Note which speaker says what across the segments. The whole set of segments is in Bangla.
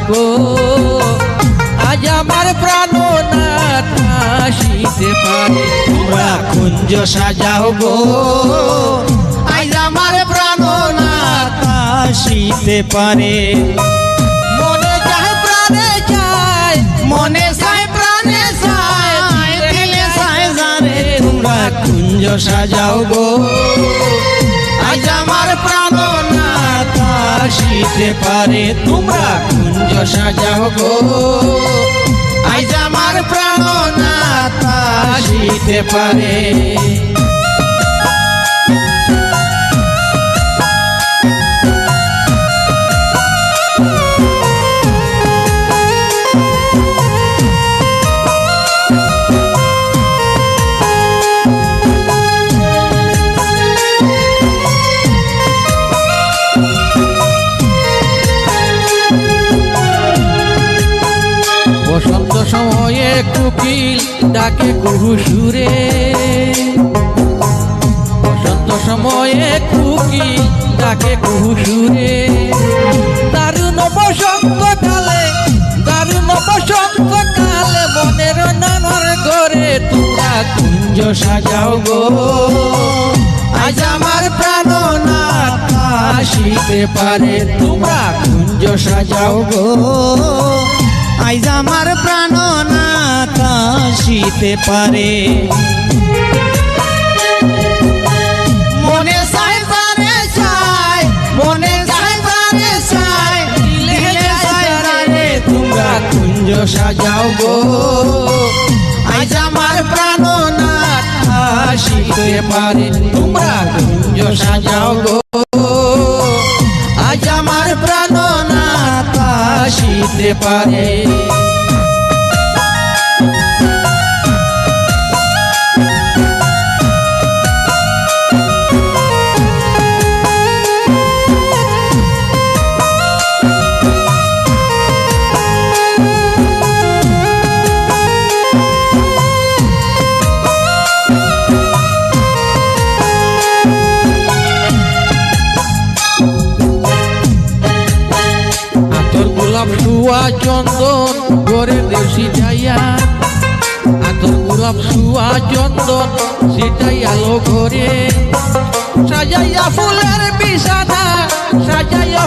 Speaker 1: গো আজ আমার প্রাণনাথ আসিতে পারে
Speaker 2: তোমরা কুঞ্জ সাজাও গো আজ আমার প্রাণনাথ আসিতে পারে
Speaker 1: মনে চায় প্রাণে চায়
Speaker 2: মনে চায় প্রাণে চায় দিলে চায় জানে তোমরা কুঞ্জ সাজাও গো আজ আমার প্রাণনাথ আসিতে পারে তোমরা কুঞ্জ সাজাও গো আজ আমার প্রাণনাথ আসিতে পারে
Speaker 1: বসন্ত সময়ে কোকিল ডাকে কুহু সুরে বসন্ত সময়ে কোকিল ডাকে কুহু সুরে দারুণ বসন্ত কালে মনের নানার ঘরে তোমরা
Speaker 2: কুঞ্জ সাজাও গো আজ আমার প্রাণনাথ আসিতে পারে তোমরা কুঞ্জ সাজাও গো আজ আমার প্রাণনাথ আসিতে পারে মনে চায় প্রাণে চায় মনে চায় প্রাণে চায় দিলে চায় জানে তোমরা কুঞ্জ সাজাও গো আজ আমার প্রাণনাথ আসিতে পারে তোমরা কুঞ্জ সাজাও গো আজ আমার প্রাণনাথ আসিতে পারে
Speaker 1: সুয়া চন্দন করে দেশি যাইয়া আতর গোলাপ সুয়া চন্দন সেটাই আলো করে সাজাইয়া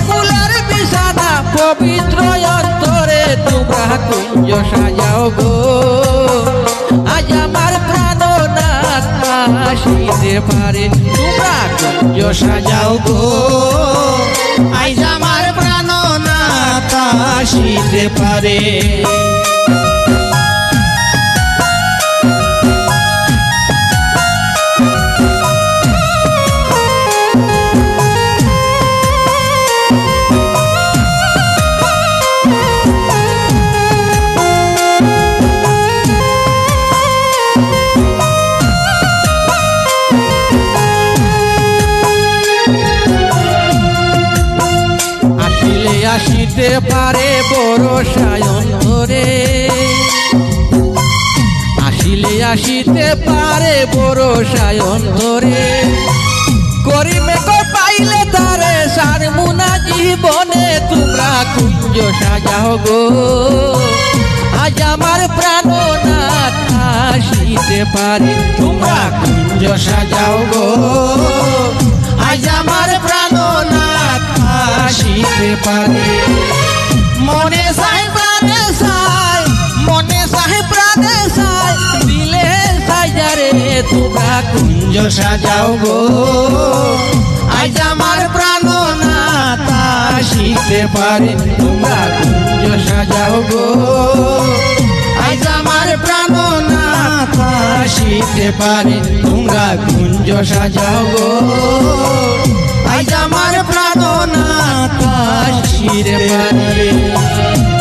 Speaker 1: ফুলের বিছানা পবিত্র অন্তরে তোমরা কুঞ্জ সাজাও গো আজ আমার প্রাণনাথ আসিতে পারে তোমরা কুঞ্জ
Speaker 2: সাজাও গো আজ আমার প্রাণনাথ আসিতে পারে
Speaker 1: আসিতে পারে বড় সায়ন ধরে আসিতে পারে বড় সায়ন ধরে করিমে গো পাইলে তারে সারমুনা জীবনে তোমরা কুঞ্জ সাজাও গো আজ আমার প্রাণনাথ আসিতে পারে
Speaker 2: তোমরা কুঞ্জ সাজাও গো আজ আমার প্রাণনাথ আসিতে পারে মনে চায় প্রাণে চায়
Speaker 1: দিলে সাজারে
Speaker 2: তোমরা কুঞ্জ সাজাও গো আজ আমার প্রাণনাথ আসিতে পারে তোমরা কুঞ্জ সাজাও গো আজ আমার প্রাণনাথ আসিতে পারে তোমরা কুঞ্জ সাজাও গো আজ আমার প্রাণনাথ আসিতে পারে